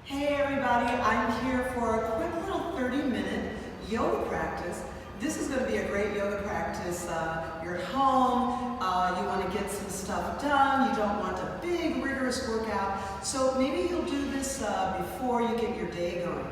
Hey everybody, I'm here for a quick little 30-minute yoga practice. This is going to be a great yoga practice. You're at home, you want to get some stuff done, you don't want a big rigorous workout, so maybe you'll do this before you get your day going.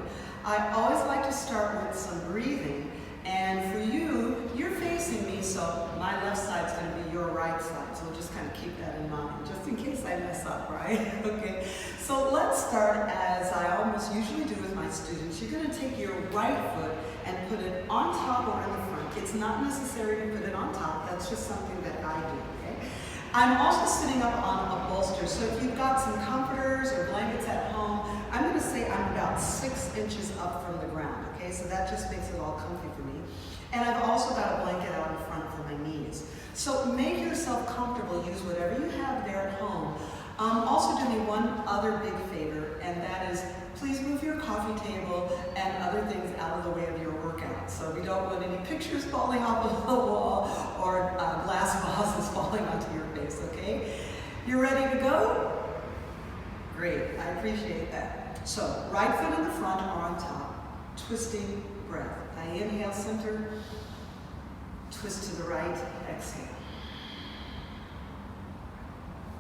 I always like to start with some breathing, and for you, you're facing me, so my left side's going to be your right side, so we'll just kind of keep that in mind, just in case I mess up, right? Okay, so let's start as I almost usually do with my students. You're going to take your right foot and put it on top or in the front. It's not necessary to put it on top, that's just something that I do, okay? I'm also sitting up on a bolster, so if you've got some comforters or blankets at home, I'm going to say I'm about 6 inches up from the ground, okay? So that just makes it all comfy for me. And I've also got a blanket out in front for my knees. So make yourself comfortable, use whatever you have there at home. Also do me one other big favor, and that is please move your coffee table and other things out of the way of your workout. So we don't want any pictures falling off of the wall or glass vases falling onto your face, okay? You're ready to go? Great, I appreciate that. So right foot in the front or on top, twisting breath. I inhale center, twist to the right, exhale.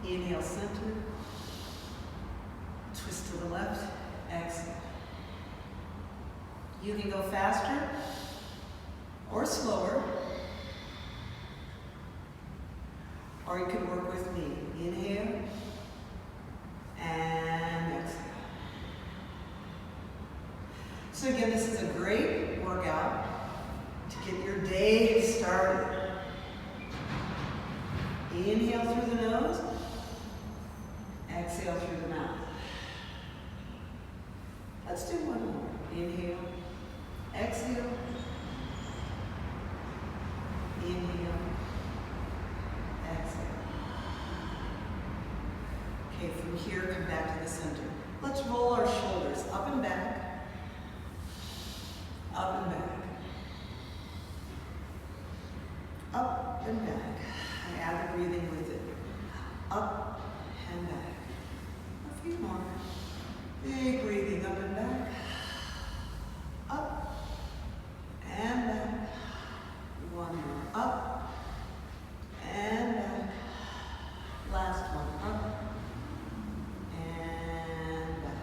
Inhale center, twist to the left, exhale. You can go faster or slower, or you can work with me. Inhale and exhale. So again, this is a great workout to get your day started. Inhale through the nose, exhale through the mouth. Let's do one more. Inhale, exhale, inhale, exhale. Okay, from here, come back to the center. Let's roll our shoulders up and back, up and back, up and back. I add the breathing with it. Up and back. A few more. Big breathing up and back. Up and back. One more. Up and back. Last one. Up and back.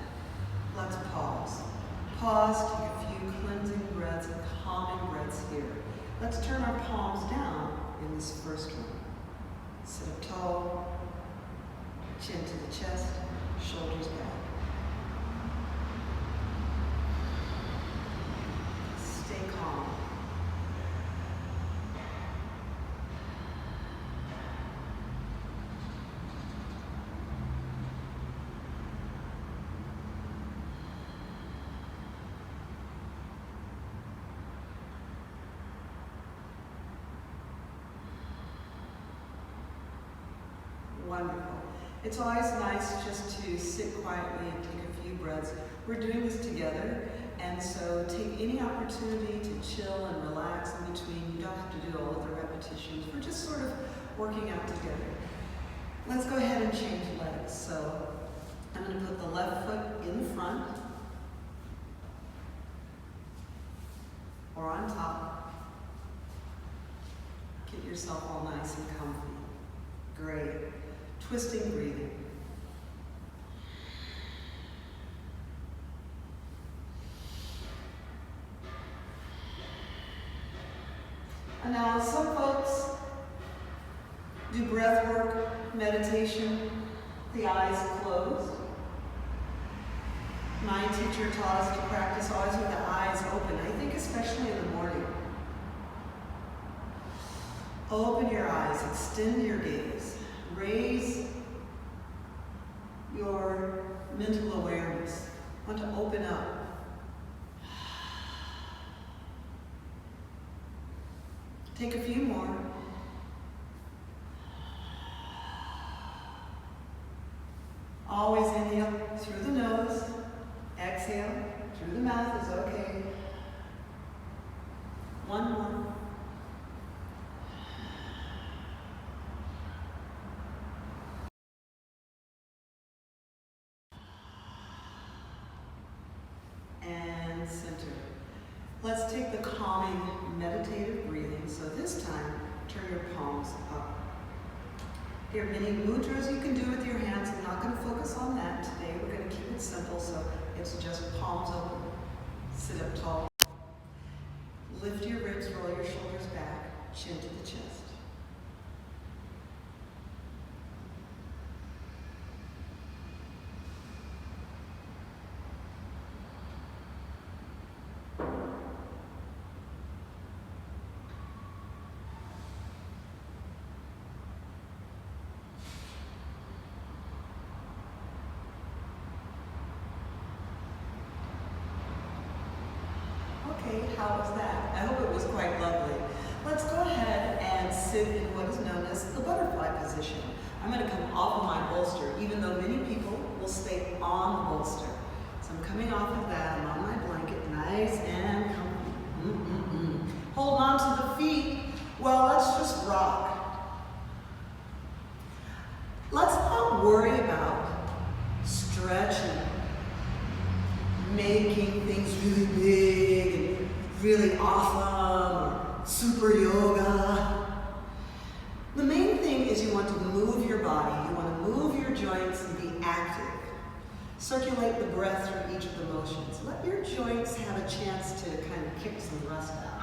Let's pause. Pause, take a few cleansing breaths and calming breaths here. Let's turn our palms down in this first one. Sit up tall, chin to the chest, shoulders back. Stay calm. Wonderful. It's always nice just to sit quietly and take a few breaths. We're doing this together, and so take any opportunity to chill and relax in between. You don't have to do all of the repetitions. We're just sort of working out together. Let's go ahead and change legs. So I'm going to put the left foot in front or on top. Get yourself all nice and comfy. Great. Twisting breathing. And now some folks do breath work, meditation, the eyes closed. My teacher taught us to practice always with the eyes open. I think especially in the morning. Open your eyes, extend your gaze. Raise your mental awareness. Want to open up. Take a few more. Always inhale through the nose. Exhale through the mouth is okay. One more. and center. Let's take the calming meditative breathing. So this time, turn your palms up. There are many mudras you can do with your hands. I'm not going to focus on that today. We're going to keep it simple, so it's just palms open. Sit up tall. Lift your ribs, roll your shoulders back, chin to the chest. Okay, how was that? I hope it was quite lovely. Let's go ahead and sit in what is known as the butterfly position. I'm going to come off of my bolster, even though many people will stay on the bolster. So I'm coming off of that. I'm on my blanket, nice and comfy. Hold on to the feet. Well, let's just rock. Let's not worry about stretching, making things really big and really awesome or super yoga. The main thing is you want to move your body, you want to move your joints and be active. Circulate the breath through each of the motions. Let your joints have a chance to kind of kick some rust out.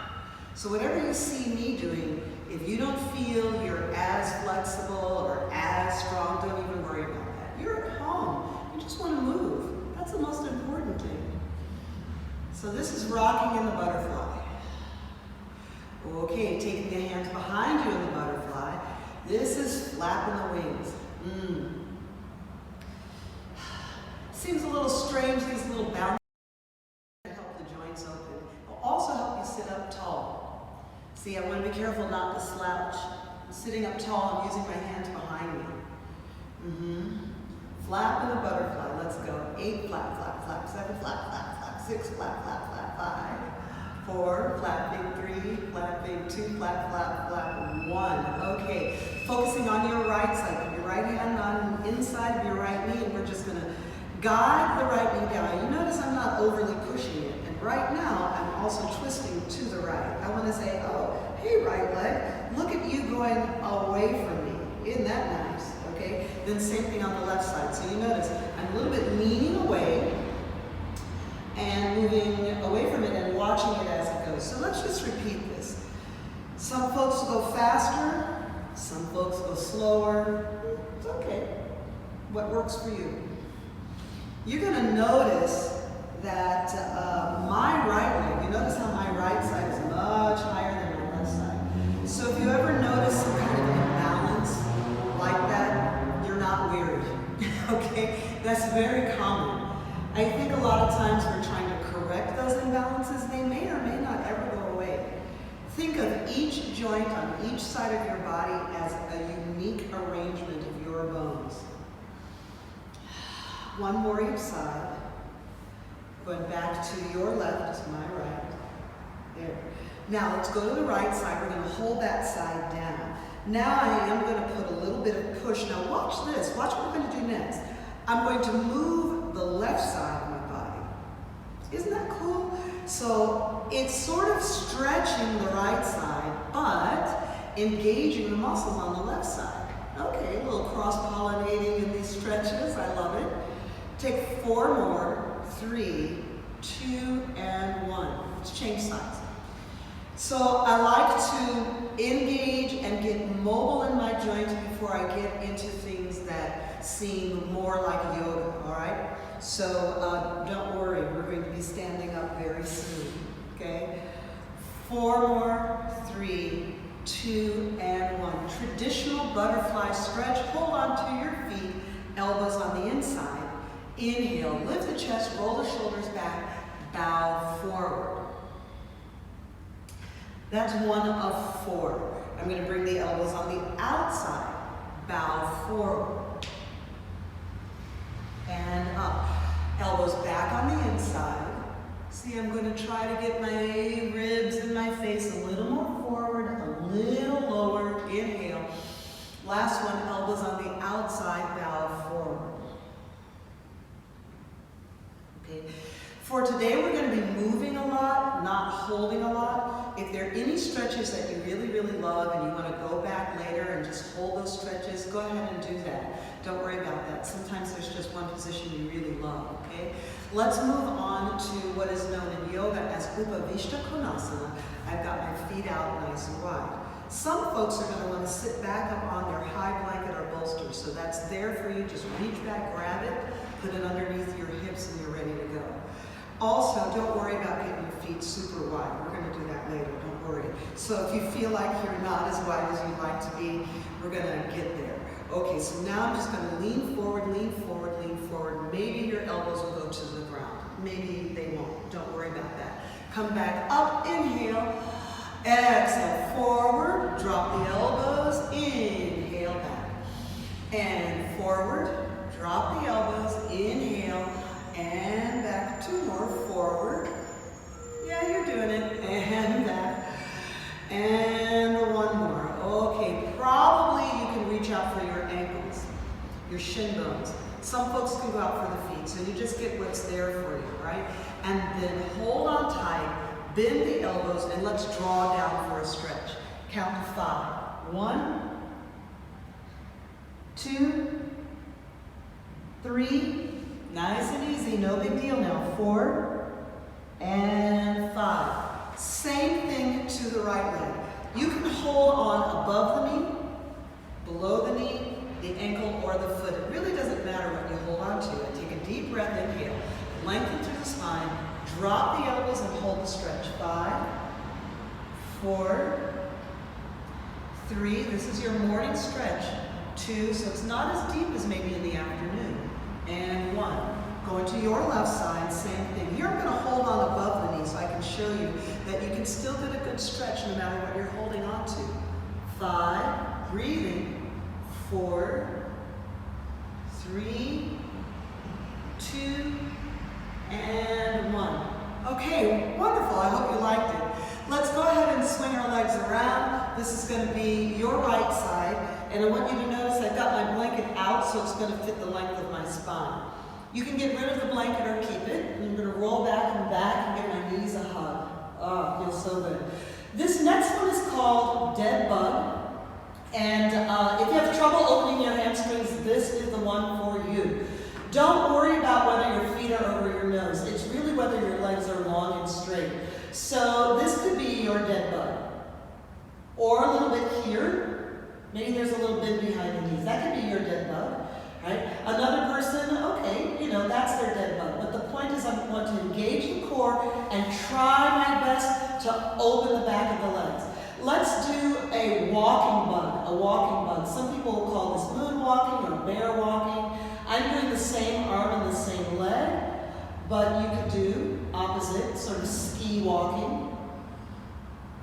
So whatever you see me doing, if you don't feel you're as flexible or as strong, don't even worry about that. You're at home. You just want to move. That's the most important thing. So this is rocking in the butterfly. Okay, taking the hands behind you in the butterfly. This is flapping the wings. Seems a little strange, these little bounces help the joints open. It'll also help you sit up tall. See, I want to be careful not to slouch. I'm sitting up tall, I'm using my hands behind me. Flap in the butterfly, let's go. 8, flap, flap, flap, 7, flap, flap, flap, 6, flap, flap, flap, 5, 4, flapping, 3, flapping, 2, flap, flap, flap, 1. Okay, focusing on your right side. Put your right hand on the inside of your right knee, and we're just going to guide the right knee down. You notice I'm not overly pushing it, and right now I'm also twisting to the right. I want to say, oh, hey right leg, look at you going away from me. Isn't that nice? Okay, then same thing on the left side. So you notice I'm a little bit leaning away and moving away from it and watching it as it goes. So let's just repeat this. Some folks will go faster, some folks go slower. It's okay. What works for you? You're going to notice that my right leg, you notice how my right side is much higher than my left side. So if you ever notice some kind of imbalance like that, you're not weird. Okay? That's very common. I think a lot of times we're trying to correct those imbalances. They may or may not ever go away. Think of each joint on each side of your body as a unique arrangement of your bones. One more each side. Going back to your left, to my right. There. Now let's go to the right side. We're going to hold that side down. Now I am going to put a little bit of push. Now watch this. Watch what we're going to do next. I'm going to move the left side of my body. Isn't that cool? So it's sort of stretching the right side, but engaging the muscles on the left side. Okay, a little cross-pollinating in these stretches. I love it. Take 4 more. 3, 2, and 1. Let's change sides. So I like to engage and get mobile in my joints before I get into things that seem more like yoga, all right? So don't worry, we're going to be standing up very soon, okay? 4 more, 3, 2, and 1. Traditional butterfly stretch. Hold on to your feet, elbows on the inside. Inhale, lift the chest, roll the shoulders back, bow forward. That's 1 of 4. I'm going to bring the elbows on the outside, bow forward, and up. Elbows back on the inside. See, I'm going to try to get my ribs and my face a little more forward, a little lower. Inhale. Last one, elbows on the outside, bow forward. Okay. For today, we're going to be moving a lot, not holding a lot. If there are any stretches that you really, really love and you want to go back later and just hold those stretches, go ahead and do that. Don't worry about that. Sometimes there's just one position you really love, okay? Let's move on to what is known in yoga as Upavishta Konasana. I've got my feet out nice and wide. Some folks are going to want to sit back up on their high blanket or bolster, so that's there for you. Just reach back, grab it, put it underneath your hips, and you're ready to go. Also, don't worry about getting your feet super wide. We're going to do that later, don't worry. So if you feel like you're not as wide as you'd like to be, we're going to get there. Okay, so now I'm just going to lean forward, lean forward, lean forward. Maybe your elbows will go to the ground. Maybe they won't. Don't worry about that. Come back up, inhale. Exhale, forward, drop the elbows, inhale back. And forward, drop the elbows, inhale, and back. Two more, forward. Yeah, you're doing it. And back. And one more. Okay, probably you can reach out for your ankles, your shin bones. Some folks can go out for the feet, so you just get what's there for you, right? And then hold on tight. Bend the elbows and let's draw down for a stretch. Count to 5. 1, 2, 3. Nice and easy, no big deal now. 4 and 5. Same thing to the right leg. You can hold on above the knee, below the knee, the ankle, or the foot. It really doesn't matter what you hold on to. Take a deep breath, inhale. Lengthen through the spine. Drop the elbows and hold the stretch. 5, 4, 3. This is your morning stretch. 2, so it's not as deep as maybe in the afternoon. And 1. Going to your left side, same thing. Here I'm going to hold on above the knee so I can show you that you can still get a good stretch no matter what you're holding on to. 5, breathing. 4, 3, 2, and 1. Okay, wonderful. I hope you liked it. Let's go ahead and swing our legs around. This is going to be your right side. And I want you to notice I've got my blanket out so it's going to fit the length of my spine. You can get rid of the blanket or keep it. I'm going to roll back and back and get my knees a hug. Oh, it feels so good. This next one is called Dead Bug. And if you have trouble opening your hamstrings, this is the one for you. Don't worry about whether your feet are over your nose. It's really whether your legs are long and straight. So this could be your dead bug. Or a little bit here. Maybe there's a little bit behind the knees. That could be your dead bug. Right? Another person, okay, that's their dead bug. But the point is I want to engage the core and try my best to open the back of the legs. Let's do a walking bug. Some people will call this moon walking or bear walking. I'm doing the same arm and the same leg, but you could do opposite, sort of ski walking.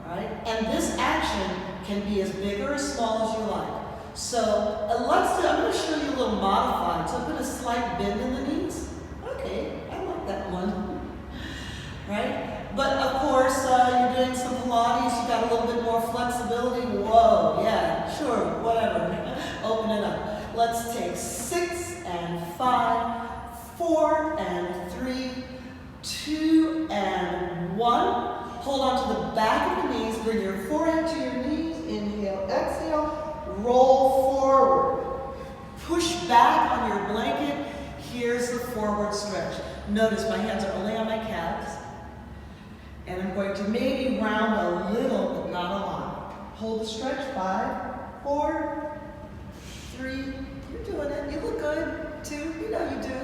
All right? And this action can be as big or as small as you like. So I'm going to show you a little modified. So put a slight bend in the knees. Okay, I like that one. Right? But of course, you're doing some Pilates, you got a little bit more flexibility. Whoa, yeah, sure, whatever. Open it up. Let's take 6 and 5, 4 and 3, 2 and 1. Hold on to the back of the knees, bring your forehead to your knees, inhale, exhale, roll forward. Push back on your blanket. Here's the forward stretch. Notice my hands are only on my calves. And I'm going to maybe round a little, but not a lot. Hold the stretch. 5, 4, 3. You're doing it. You look good. 2. You know you do.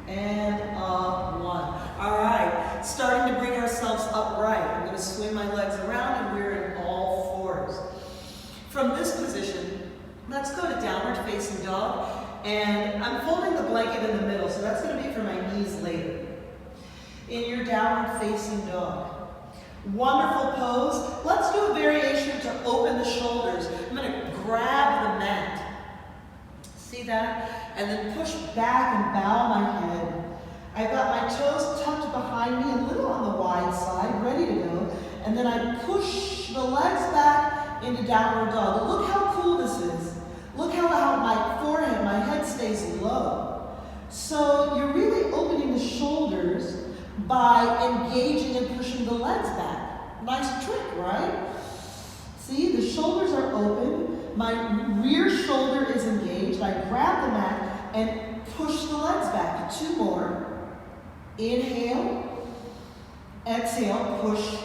And 1. All right. Starting to bring ourselves upright. I'm going to swing my legs around and we're in all fours. From this position, let's go to downward facing dog. And I'm folding the blanket in the middle, so that's going to be for my knees later. In your downward facing dog. Wonderful pose. Let's do a variation to open the shoulders. I'm going to grab the mat. See that? And then push back and bow my head. I've got my toes tucked behind me, a little on the wide side, ready to go. And then I push the legs back into downward dog. Look how cool this is. Look how my forehead, my head stays low. So you're really opening the shoulders, by engaging and pushing the legs back. Nice trick, right? See, the shoulders are open. My rear shoulder is engaged. I grab the mat and push the legs back. 2 more. Inhale. Exhale. Push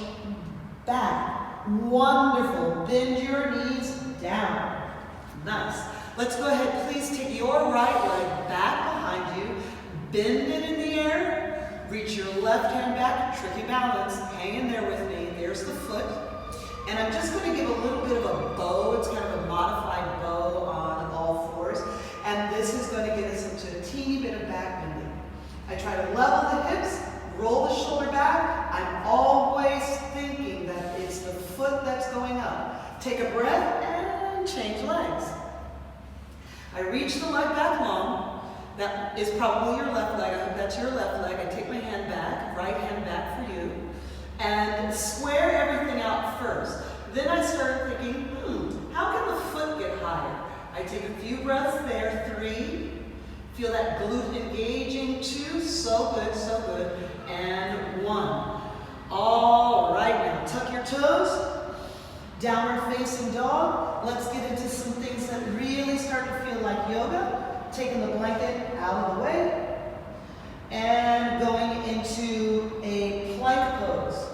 back. Wonderful. Bend your knees down. Nice. Let's go ahead. Please take your right leg back behind you. Bend it in the air. Reach your left hand back. Tricky balance. Hang in there with me. There's the foot. And I'm just going to give a little bit of a bow. It's kind of a modified bow on all fours. And this is going to get us into a teeny bit of back bending. I try to level the hips, roll the shoulder back. I'm always thinking that it's the foot that's going up. Take a breath and change legs. I reach the leg back long. That is probably your left leg. I hope that's your left leg. I take my hand back, right hand back for you. And square everything out first. Then I start thinking, how can the foot get higher? I take a few breaths there. 3. Feel that glute engaging. 2. So good, so good. And 1. All right, now tuck your toes. Downward facing dog. Let's get into some things that really start to feel like yoga. Taking the blanket out of the way. And going into a plank pose.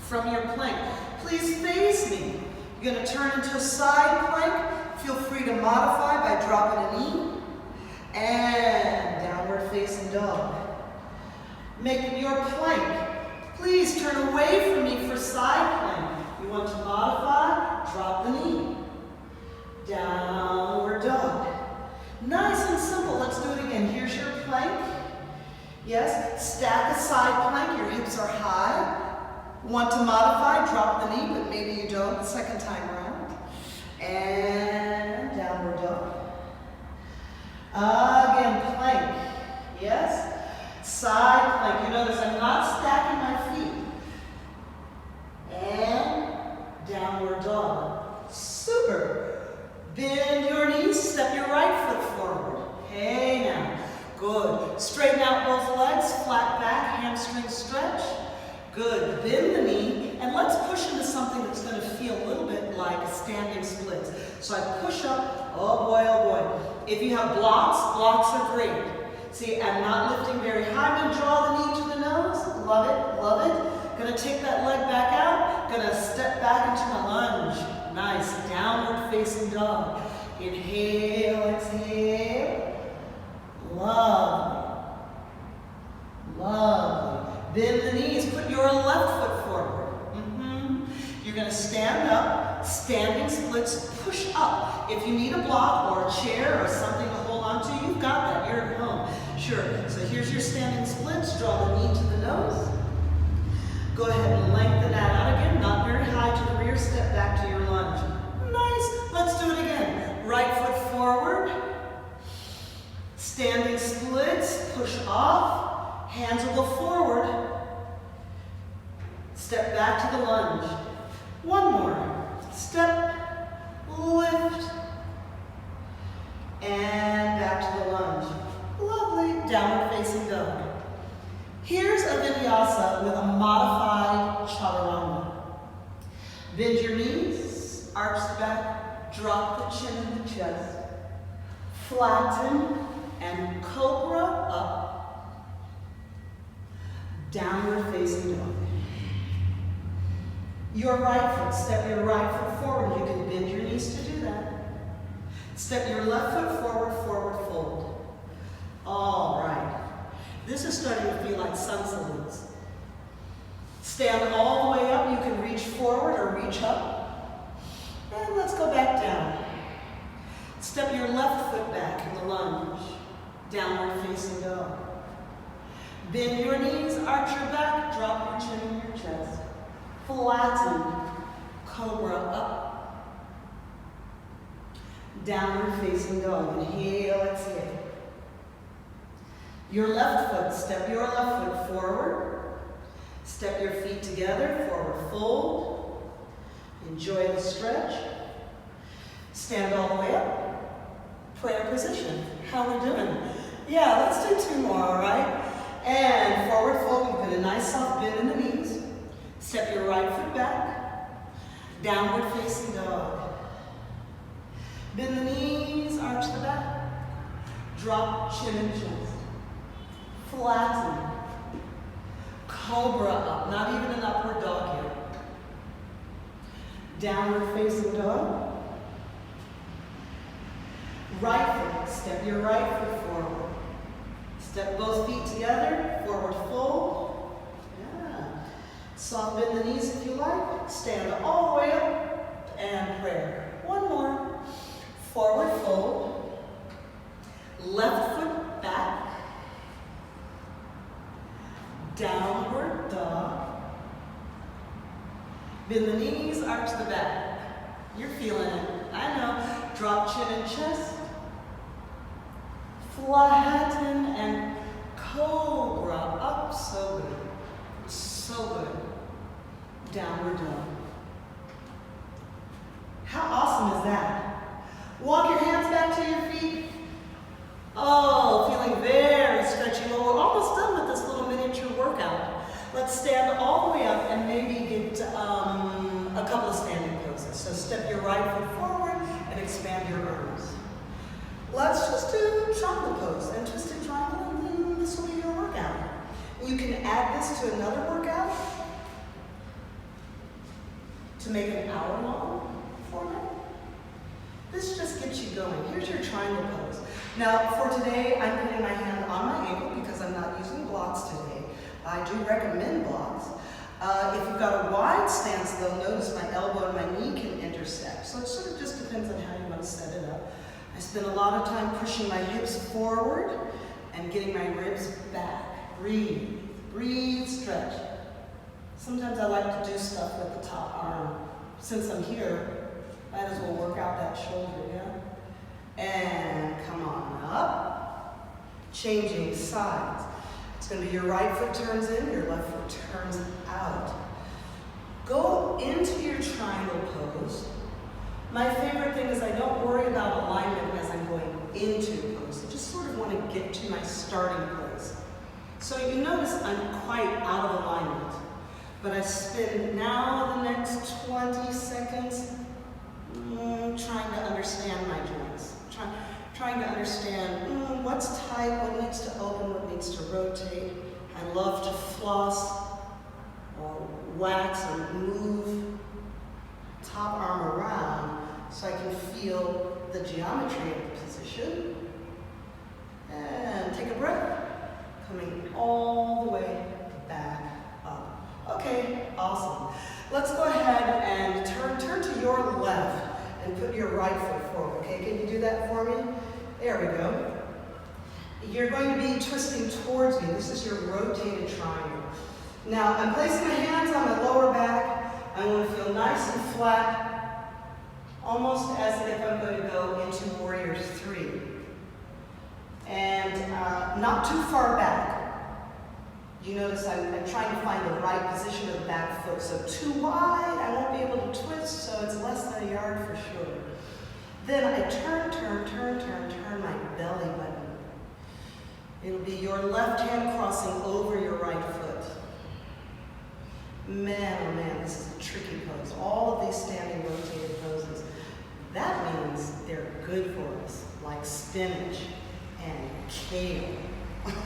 From your plank, please face me. You're going to turn into a side plank. Feel free to modify by dropping a knee. And downward facing dog. Make your plank. Please turn away from me for side plank. You want to modify, drop the knee. Downward dog. Nice and simple. Let's do it again. Here's your plank. Yes, stack a side plank. Your hips are high. Want to modify, drop the knee, but maybe you don't the second time around. And downward dog. Again, plank. Yes. Side plank. You notice I'm not stacking my feet. And downward dog. Super. Bend your knees, step your right foot forward. Hey now. Good. Straighten out both legs, flat back, hamstring stretch. Good. Bend the knee, and let's push into something that's going to feel a little bit like standing splits. So I push up. Oh boy, oh boy. If you have blocks, blocks are great. See, I'm not lifting very high. I'm going to draw the knee to the nose. Love it, love it. Going to take that leg back out. Going to step back into my lunge. Nice. Downward facing dog. Inhale, exhale. Lovely. Lovely. Bend the knees, put your left foot forward. You're going to stand up, standing splits, push up. If you need a block or a chair or something to hold on to, you've got that. You're at home. Sure. So here's your standing splits. Draw the knee to the nose. Go ahead and lengthen that out again. Not very high to the rear. Step back to your lunge. Nice. Let's do it again. Right foot forward. Standing splits. Push off. Hands will go forward. Step back to the lunge. One more. Step, lift, and back to the lunge. Lovely. Downward facing dog. Here's a vinyasa with a modified chaturanga. Bend your knees, arch the back, drop the chin in the chest. Flatten and cobra up. Downward facing dog. Your right foot, step your right foot forward. You can bend your knees to do that. Step your left foot forward, forward fold. All right. This is starting to feel like sun salutes. Stand all the way up. You can reach forward or reach up. And let's go back down. Step your left foot back in the lunge. Downward facing dog. Bend your knees, arch your back, drop your chin in your chest. Flatten, cobra up. Downward facing dog. Inhale, exhale. Your left foot, step your left foot forward. Step your feet together, forward fold. Enjoy the stretch. Stand all the way up. Prayer position. How are we doing? Yeah, let's do 2 more, all right? And forward fold, we put a nice soft bend in the knees. Step your right foot back. Downward facing dog. Bend the knees, arch the back. Drop chin and chest. Flatten. Cobra up, not even an upward dog here. Downward facing dog. Right foot, step your right foot forward. Step both feet together, forward fold. Yeah. Soft bend the knees if you like. Stand all the way up and prayer. One more. Forward fold. Left foot back. Downward dog. Bend the knees, arch the back. You're feeling it. I know. Drop chin and chest. Flatten and cobra up. So good. So good. Downward dog. How awesome is that? Walk your hands back to your feet. Oh, feeling very stretchy. Well, we're almost done with this little miniature workout. Let's stand all the way up and maybe get a couple of standing poses. So step your right foot forward and expand your arms. Let's just do triangle pose and twisted triangle, and then this will be your workout. You can add this to another workout to make an hour-long format. This just gets you going. Here's your triangle pose. Now, for today, I'm putting my hand on my ankle because I'm not using blocks today. I do recommend blocks. If you've got a wide stance, though, notice my elbow and my knee can intersect. So it sort of just depends on how you want to set it up. I spend a lot of time pushing my hips forward and getting my ribs back. Breathe, breathe, stretch. Sometimes I like to do stuff with the top arm. Since I'm here, might as well work out that shoulder, yeah? And come on up. Changing sides. It's going to be your right foot turns in, your left foot turns out. Go into your triangle pose. My favorite thing is I don't worry about alignment as I'm going into pose. I just sort of want to get to my starting place. So you notice I'm quite out of alignment. But I spend now the next 20 seconds trying to understand my joints. Trying to understand what's tight, what needs to open, what needs to rotate. I love to floss or wax or move top arm around so I can feel the geometry of the position. And take a breath, coming all the way back up. Okay, awesome. Let's go ahead and turn to your left and put your right foot forward, okay? Can you do that for me? There we go. You're going to be twisting towards me. This is your rotated triangle. Now, I'm placing my hands on my lower back. I want to feel nice and flat, almost as if I'm going to go into Warrior 3. And not too far back. You notice I'm trying to find the right position of the back foot. So too wide, I won't be able to twist, so it's less than a yard for sure. Then I turn my belly button. It'll be your left hand crossing over your right foot. Man, oh man, this is a tricky pose. All of these standing rotated poses. That means they're good for us, like spinach and kale.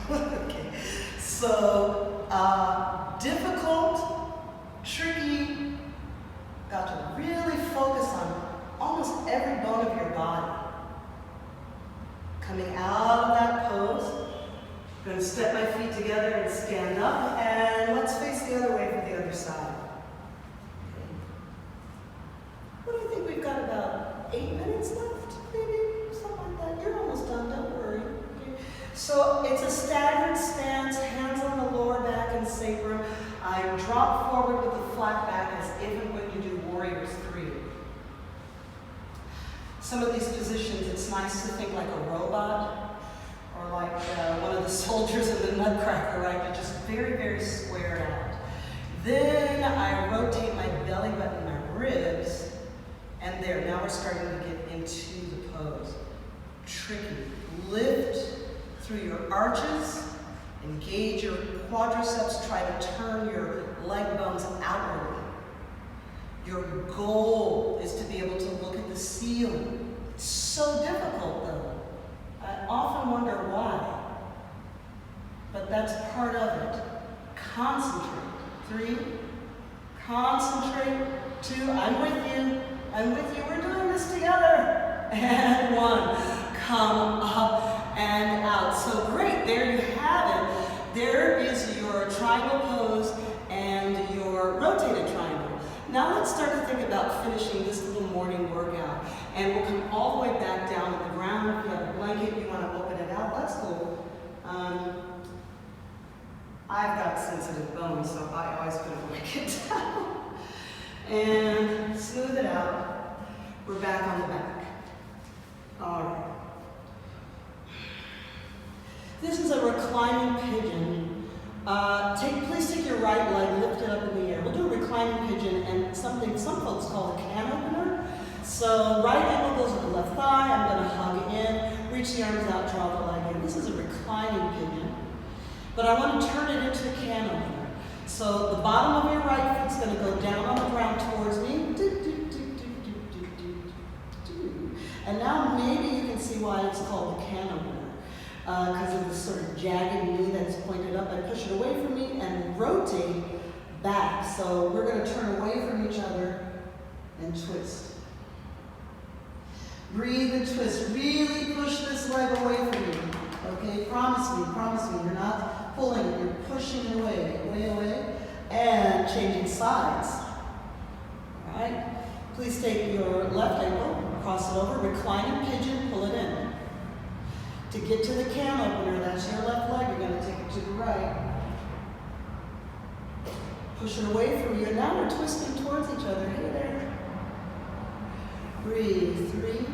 Okay, so difficult, tricky, got to really focus on almost every bone of your body. Coming out of that pose, I'm going to step my feet together and stand up, and let's face the other way for the other side. Okay. What do you think? We've got about 8 minutes left, maybe? Something like that. You're almost done, don't worry. Okay. So it's a staggered stance, hands on the lower back and sacrum. I drop forward with the flat back as if I'm going to do Warrior 3. Some of these positions, it's nice to think like a robot, or like one of the soldiers in the Nutcracker, right? You're just very, very squared out. Then I rotate my belly button, my ribs, and there, now we're starting to get into the pose. Tricky. Lift through your arches Engage your quadriceps, try to turn your leg bones outwardly. Your goal is to be able to look at the ceiling. It's so difficult though. I often wonder why. But that's part of it. Concentrate. 3. Concentrate. 2. I'm with you. I'm with you. We're doing this together. And 1. Come up and out. So great. There you have it. There is your triangle pose and your rotated triangle. Now let's start to think about finishing this little morning workout. And we'll come all the way back down to the ground. If you have a blanket, you want to open it out, that's cool. I've got sensitive bones, so I always put a blanket down. And smooth it out. We're back on the back. All right. This is a reclining pigeon. Please take your right leg, lift it up in the air. We'll do a reclining pigeon and something some folks call a can opener. So right ankle goes with the left thigh. I'm going to hug in, reach the arms out, draw the leg in. This is a reclining pigeon. But I want to turn it into a can opener. So the bottom of your right foot's going to go down on the ground towards me. And now maybe you can see why it's called the can opener. Because of this sort of jagged knee that's pointed up. I push it away from me and rotate back. So we're going to turn away from each other and twist. Breathe and twist. Really push this leg away from you. Okay, promise me. You're not pulling it, you're pushing it away, away. And changing sides. All right? Please take your left ankle, cross it over, reclining pigeon, pull it in. To get to the can opener, that's your left leg, you're going to take it to the right. Push it away from you, and now we're twisting towards each other. Hey there. Breathe. 3, 2,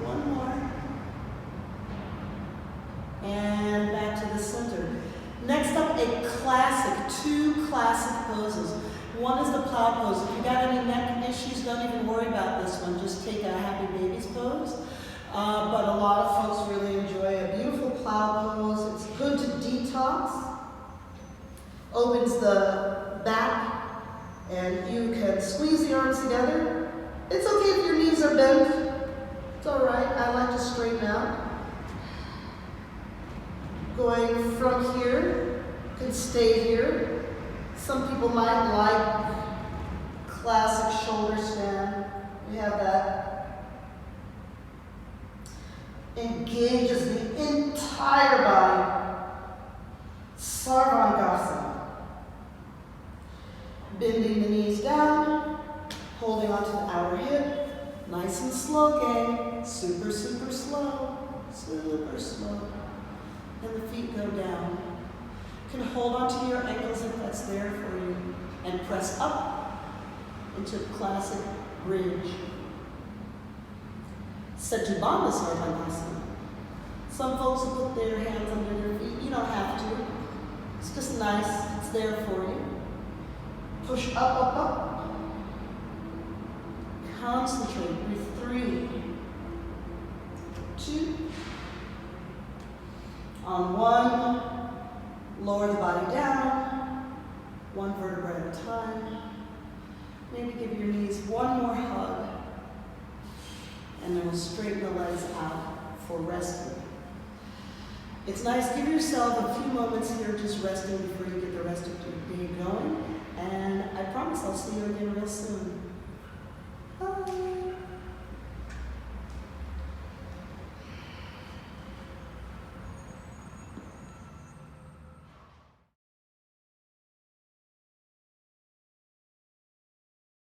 1 more. And back to the center. Next up, two classic poses. One is the plow pose. If you got any neck issues, don't even worry about this one. Just take a happy baby's pose. But a lot of folks really enjoy a beautiful plow pose. It's good to detox. Opens the back, and you can squeeze the arms together. It's okay if your knees are bent. It's all right. I like to straighten out. Going from here, you can stay here. Some people might like classic shoulder stand. We have that. Engages the entire body. Sarvangasana. Bending the knees down, holding onto the outer hip. Nice and slow, gang. Super slow. Super slow. And the feet go down. You can hold onto your ankles if that's there for you, and press up into classic bridge. Setubandha Sarvangasana. Some folks will put their hands under their feet. You don't have to. It's just nice. It's there for you. Push up. Concentrate. Breathe. 3, 2. On 1, lower the body down, 1 vertebra at a time. Maybe give your knees 1 more hug, and then we'll straighten the legs out for resting. It's nice, give yourself a few moments here just resting before you get the rest of your day going, and I promise I'll see you again real soon.